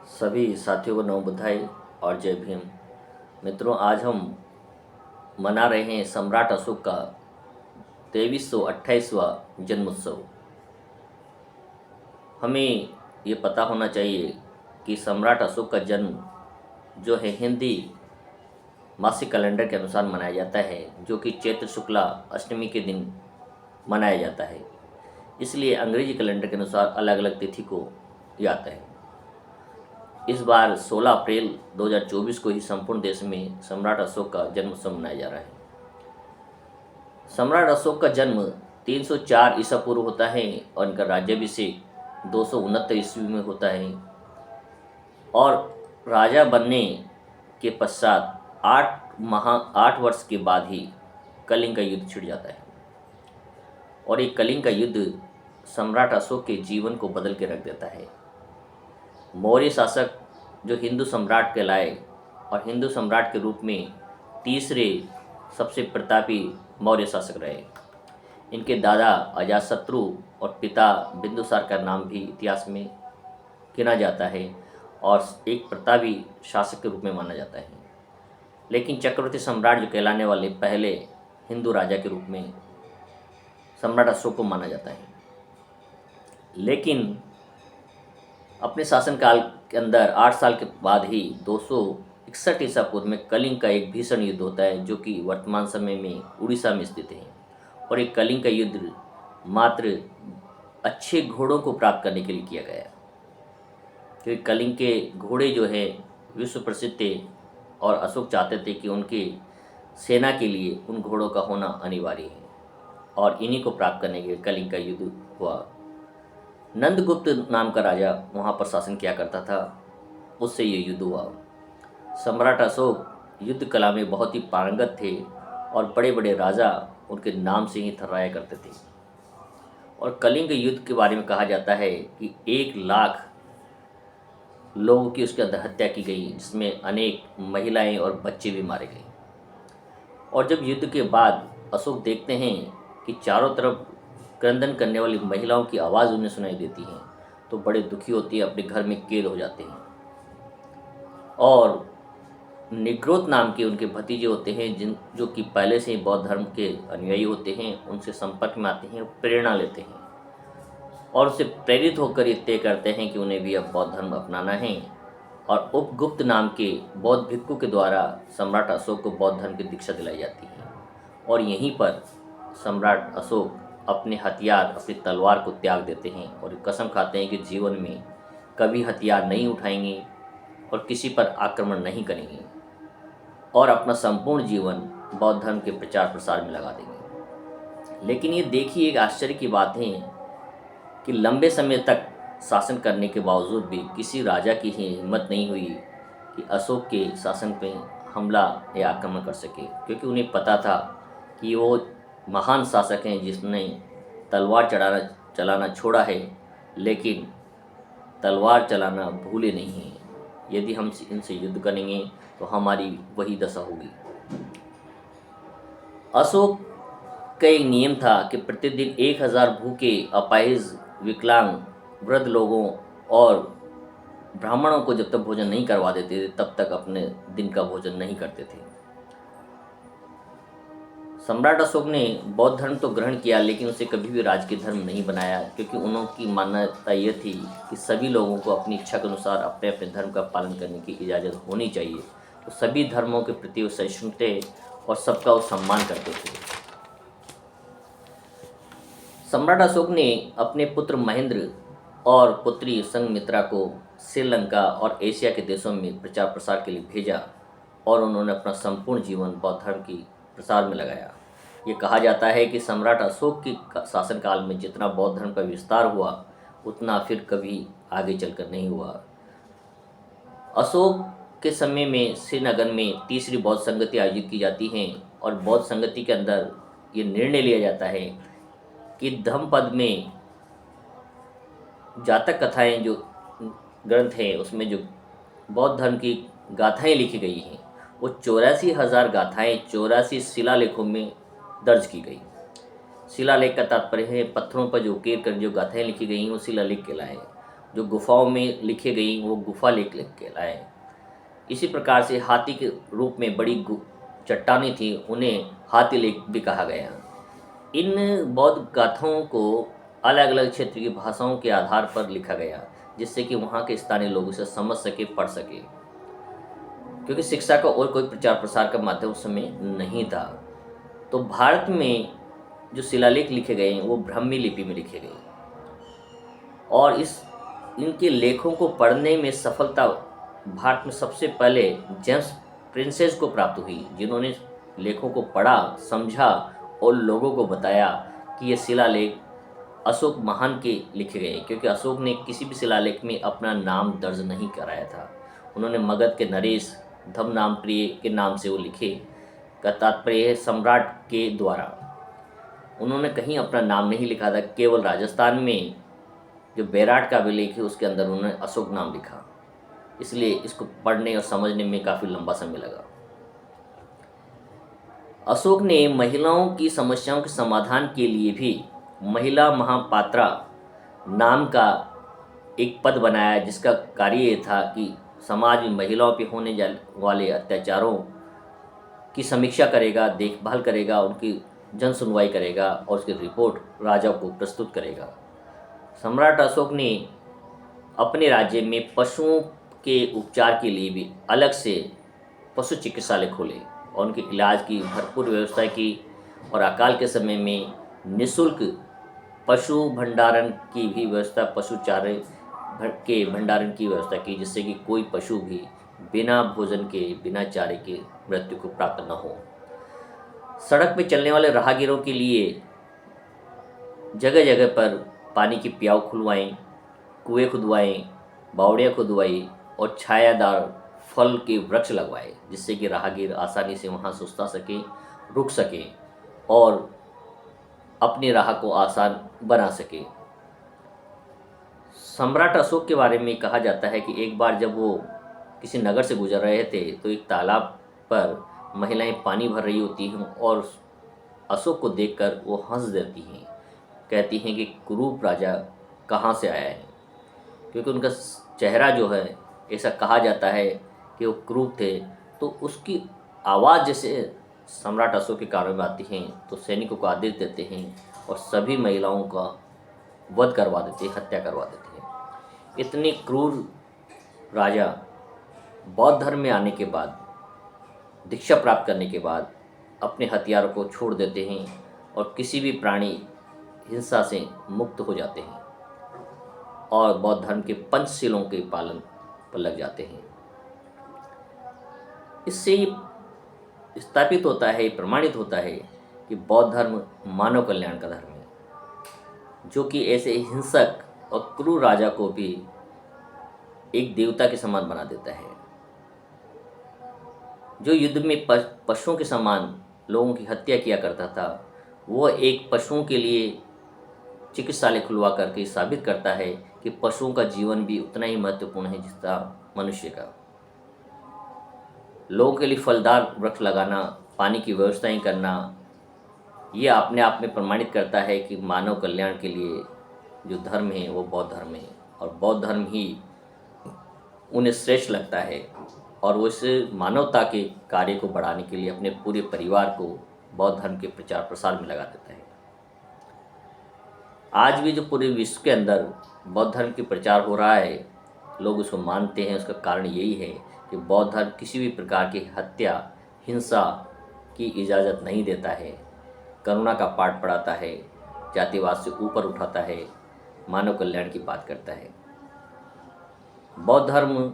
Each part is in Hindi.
सभी साथियों को नव बधाई और जय भीम। मित्रों, आज हम मना रहे हैं सम्राट अशोक का 2328वां जन्मोत्सव। हमें ये पता होना चाहिए कि सम्राट अशोक का जन्म जो है हिंदी मासिक कैलेंडर के अनुसार मनाया जाता है, जो कि चैत्र शुक्ला अष्टमी के दिन मनाया जाता है। इसलिए अंग्रेजी कैलेंडर के अनुसार अलग अलग तिथि को ये आता है। इस बार 16 अप्रैल 2024 को ही संपूर्ण देश में सम्राट अशोक का जन्मोत्सव मनाया जा रहा है। सम्राट अशोक का जन्म 304 ईसा पूर्व होता है और इनका राज्याभिषेक 269 ईस्वी में होता है और राजा बनने के पश्चात 8 वर्ष के बाद ही कलिंग का युद्ध छिड़ जाता है। और ये कलिंग का युद्ध सम्राट अशोक के जीवन को बदल के रख देता है। मौर्य शासक जो हिंदू सम्राट कहलाए और हिंदू सम्राट के रूप में तीसरे सबसे प्रतापी मौर्य शासक रहे। इनके दादा अजातशत्रु और पिता बिंदुसार का नाम भी इतिहास में गिना जाता है और एक प्रतापी शासक के रूप में माना जाता है। लेकिन चक्रवर्ती सम्राट जो कहलाने वाले पहले हिंदू राजा के रूप में सम्राट अशोक को माना जाता है। लेकिन अपने शासनकाल के अंदर 8 साल के बाद ही 261 ईसा पूर्व में कलिंग का एक भीषण युद्ध होता है, जो कि वर्तमान समय में उड़ीसा में स्थित है। और एक कलिंग का युद्ध मात्र अच्छे घोड़ों को प्राप्त करने के लिए किया गया, क्योंकि कलिंग के घोड़े जो है विश्व प्रसिद्ध थे और अशोक चाहते थे कि उनके सेना के लिए उन घोड़ों का होना अनिवार्य है और इन्हीं को प्राप्त करने के लिए कलिंग का युद्ध हुआ। नंदगुप्त नाम का राजा वहाँ पर शासन किया करता था, उससे ये युद्ध हुआ। सम्राट अशोक युद्ध कला में बहुत ही पारंगत थे और बड़े बड़े राजा उनके नाम से ही थर्राया करते थे। और कलिंग युद्ध के बारे में कहा जाता है कि 1 लाख लोगों की उसके अंदर हत्या की गई, जिसमें अनेक महिलाएं और बच्चे भी मारे गए। और जब युद्ध के बाद अशोक देखते हैं कि चारों तरफ क्रंदन करने वाली महिलाओं की आवाज़ उन्हें सुनाई देती है, तो बड़े दुखी होती है, अपने घर में कैद हो जाते हैं। और निग्रोध नाम के उनके भतीजे होते हैं जो कि पहले से ही बौद्ध धर्म के अनुयायी होते हैं, उनसे संपर्क में आते हैं, प्रेरणा लेते हैं और उससे प्रेरित होकर ये तय करते हैं कि उन्हें भी अब बौद्ध धर्म अपनाना है। और उपगुप्त नाम के बौद्ध भिक्षु के द्वारा सम्राट अशोक को बौद्ध धर्म की दीक्षा दिलाई जाती है। और यहीं पर सम्राट अशोक अपने हथियार, अपनी तलवार को त्याग देते हैं और कसम खाते हैं कि जीवन में कभी हथियार नहीं उठाएंगे और किसी पर आक्रमण नहीं करेंगे और अपना संपूर्ण जीवन बौद्ध धर्म के प्रचार प्रसार में लगा देंगे। लेकिन ये देखिए, एक आश्चर्य की बात है कि लंबे समय तक शासन करने के बावजूद भी किसी राजा की ही हिम्मत नहीं हुई कि अशोक के शासन पर हमला या आक्रमण कर सके, क्योंकि उन्हें पता था कि वो महान शासक हैं जिसने तलवार चलाना छोड़ा है, लेकिन तलवार चलाना भूले नहीं हैं। यदि हम इनसे युद्ध करेंगे तो हमारी वही दशा होगी। अशोक का एक नियम था कि प्रतिदिन 1000 भूखे, अपाहिज, विकलांग, वृद्ध लोगों और ब्राह्मणों को जब तक भोजन नहीं करवा देते थे, तब तक अपने दिन का भोजन नहीं करते थे। सम्राट अशोक ने बौद्ध धर्म तो ग्रहण किया, लेकिन उसे कभी भी राजकीय धर्म नहीं बनाया, क्योंकि उनकी मान्यता यह थी कि सभी लोगों को अपनी इच्छा के अनुसार अपने अपने धर्म का पालन करने की इजाज़त होनी चाहिए। तो सभी धर्मों के प्रति वो सहिष्णु थे और सबका वो सम्मान करते थे। सम्राट अशोक ने अपने पुत्र महेंद्र और पुत्री संघमित्रा को श्रीलंका और एशिया के देशों में प्रचार प्रसार के लिए भेजा और उन्होंने अपना संपूर्ण जीवन बौद्ध धर्म की प्रसार में लगाया। ये कहा जाता है कि सम्राट अशोक के शासनकाल में जितना बौद्ध धर्म का विस्तार हुआ, उतना फिर कभी आगे चलकर नहीं हुआ। अशोक के समय में श्रीनगर में तीसरी बौद्ध संगति आयोजित की जाती हैं और बौद्ध संगति के अंदर ये निर्णय लिया जाता है कि धम्मपद में जातक कथाएं जो ग्रंथ हैं, उसमें जो बौद्ध धर्म की गाथाएं लिखी गई हैं, वो 84,000 गाथाएं 84 शिलालेखों में दर्ज की गई। शिलालेख का तात्पर्य है पत्थरों पर जो उकेर कर जो गाथाएं लिखी गई हैं, वो शिलालेख कहलाए। जो गुफाओं में लिखे गई वो गुफा लेख लिख के लाए। इसी प्रकार से हाथी के रूप में बड़ी चट्टानें थी, उन्हें हाथी लेख भी कहा गया। इन बौद्ध गाथाओं को अलग अलग क्षेत्र की भाषाओं के आधार पर लिखा गया, जिससे कि वहाँ के स्थानीय लोग उसे समझ सके, पढ़ सके, क्योंकि शिक्षा का और कोई प्रचार प्रसार का माध्यम उस समय नहीं था। तो भारत में जो शिलालेख लिखे गए वो ब्राह्मी लिपि में लिखे गए, और इनके लेखों को पढ़ने में सफलता भारत में सबसे पहले जेम्स प्रिंसेस को प्राप्त हुई, जिन्होंने लेखों को पढ़ा, समझा और लोगों को बताया कि ये शिलालेख अशोक महान के लिखे गए, क्योंकि अशोक ने किसी भी शिलालेख में अपना नाम दर्ज नहीं कराया था। उन्होंने मगध के नरेश धम प्रिय के नाम से वो लिखे, का तात्पर्य है सम्राट के द्वारा। उन्होंने कहीं अपना नाम नहीं लिखा था, केवल राजस्थान में जो बैराट का अभिलेख है उसके अंदर उन्होंने अशोक नाम लिखा, इसलिए इसको पढ़ने और समझने में काफ़ी लंबा समय लगा। अशोक ने महिलाओं की समस्याओं के समाधान के लिए भी महिला महापात्रा नाम का एक पद बनाया, जिसका कार्य ये था कि समाज में महिलाओं पर होने वाले अत्याचारों की समीक्षा करेगा, देखभाल करेगा, उनकी जन सुनवाई करेगा और उसकी रिपोर्ट राजा को प्रस्तुत करेगा। सम्राट अशोक ने अपने राज्य में पशुओं के उपचार के लिए भी अलग से पशु चिकित्सालय खोले और उनके इलाज की भरपूर व्यवस्था की, और अकाल के समय में निःशुल्क पशु भंडारण की भी व्यवस्था, पशु चारे के भंडारण की व्यवस्था की, जिससे कि कोई पशु भी बिना भोजन के, बिना चारे के मृत्यु को प्राप्त न हो। सड़क पर चलने वाले राहगीरों के लिए जगह जगह पर पानी की प्याऊ खुलवाएं, कुएं खुदवाएं, बावड़ियाँ खुदवाई और छायादार फल के वृक्ष लगवाए, जिससे कि राहगीर आसानी से वहाँ सुस्ता सके, रुक सके और अपनी राह को आसान बना सके। सम्राट अशोक के बारे में कहा जाता है कि एक बार जब वो किसी नगर से गुजर रहे थे तो एक तालाब पर महिलाएं पानी भर रही होती हैं और अशोक को देखकर वो हंस देती हैं, कहती हैं कि कुरूप राजा कहाँ से आया है, क्योंकि उनका चेहरा जो है ऐसा कहा जाता है कि वो क्रूप थे। तो उसकी आवाज़ जैसे सम्राट अशोक के कानों में आती हैं तो सैनिकों को आदेश देते हैं और सभी महिलाओं का वध करवा देते हैं, हत्या करवा देते हैं। इतने क्रूर राजा बौद्ध धर्म में आने के बाद, दीक्षा प्राप्त करने के बाद अपने हथियारों को छोड़ देते हैं और किसी भी प्राणी हिंसा से मुक्त हो जाते हैं और बौद्ध धर्म के पंचशीलों के पालन पर लग जाते हैं। इससे स्थापित होता है, प्रमाणित होता है कि बौद्ध धर्म मानव कल्याण का धर्म है, जो कि ऐसे हिंसक और क्रूर राजा को भी एक देवता के समान बना देता है। जो युद्ध में पशुओं के समान लोगों की हत्या किया करता था, वो एक पशुओं के लिए चिकित्सालय खुलवा करके साबित करता है कि पशुओं का जीवन भी उतना ही महत्वपूर्ण है जितना मनुष्य का। लोगों के लिए फलदार वृक्ष लगाना, पानी की व्यवस्थाएं करना, ये अपने आप में प्रमाणित करता है कि मानव कल्याण के लिए जो धर्म है वो बौद्ध धर्म है, और बौद्ध धर्म ही उन्हें श्रेष्ठ लगता है और वो इस मानवता के कार्य को बढ़ाने के लिए अपने पूरे परिवार को बौद्ध धर्म के प्रचार प्रसार में लगा देता है। आज भी जो पूरे विश्व के अंदर बौद्ध धर्म के प्रचार हो रहा है, लोग उसको मानते हैं, उसका कारण यही है कि बौद्ध धर्म किसी भी प्रकार की हत्या, हिंसा की इजाज़त नहीं देता है, करुणा का पाठ पढ़ाता है, जातिवाद से ऊपर उठाता है, मानव कल्याण की बात करता है। बौद्ध धर्म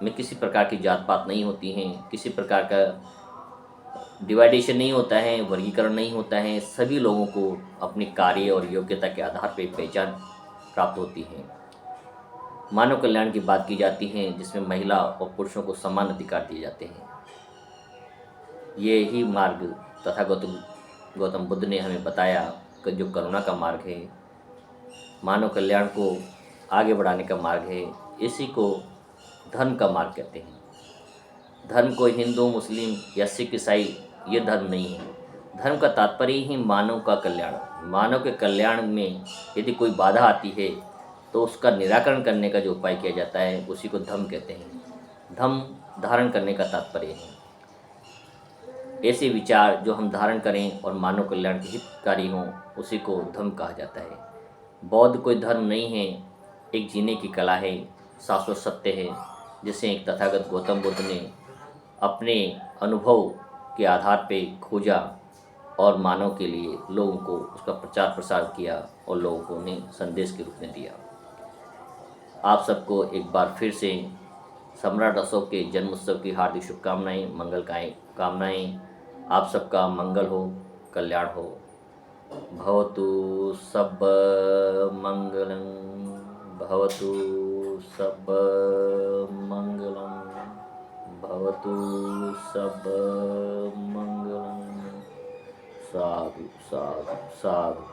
में किसी प्रकार की जात पात नहीं होती हैं, किसी प्रकार का डिवाइडेशन नहीं होता है, वर्गीकरण नहीं होता है। सभी लोगों को अपने कार्य और योग्यता के आधार पर पहचान प्राप्त होती है। मानव कल्याण की बात की जाती है, जिसमें महिला और पुरुषों को समान अधिकार दिए जाते हैं। ये ही मार्ग तथा गौतम बुद्ध ने हमें बताया कि जो करुणा का मार्ग है, मानव कल्याण को आगे बढ़ाने का मार्ग है, इसी को धर्म का मार्ग कहते हैं। धर्म कोई हिंदू, मुस्लिम या सिख, ईसाई ये धर्म नहीं है। धर्म का तात्पर्य ही मानव का कल्याण। मानव के कल्याण में यदि कोई बाधा आती है तो उसका निराकरण करने का जो उपाय किया जाता है उसी को धम्म कहते हैं। धम्म धारण करने का तात्पर्य है। ऐसे विचार जो हम धारण करें और मानव कल्याण के हितकारी हों उसी को धम्म कहा जाता है। बौद्ध कोई धर्म नहीं है, एक जीने की कला है, शाश्वत सत्य है, जिसे एक तथागत गौतम बुद्ध ने अपने अनुभव के आधार पे खोजा और मानव के लिए लोगों को उसका प्रचार प्रसार किया और लोगों को उन्हें संदेश के रूप में दिया। आप सबको एक बार फिर से सम्राट अशोक के जन्मोत्सव की हार्दिक शुभकामनाएं, मंगल कामनाएं। आप सबका मंगल हो, कल्याण हो। भवतु सब मंगलं, भवतु सब मंगलं, भवतु सब मंगलं। साधु साधु साधु।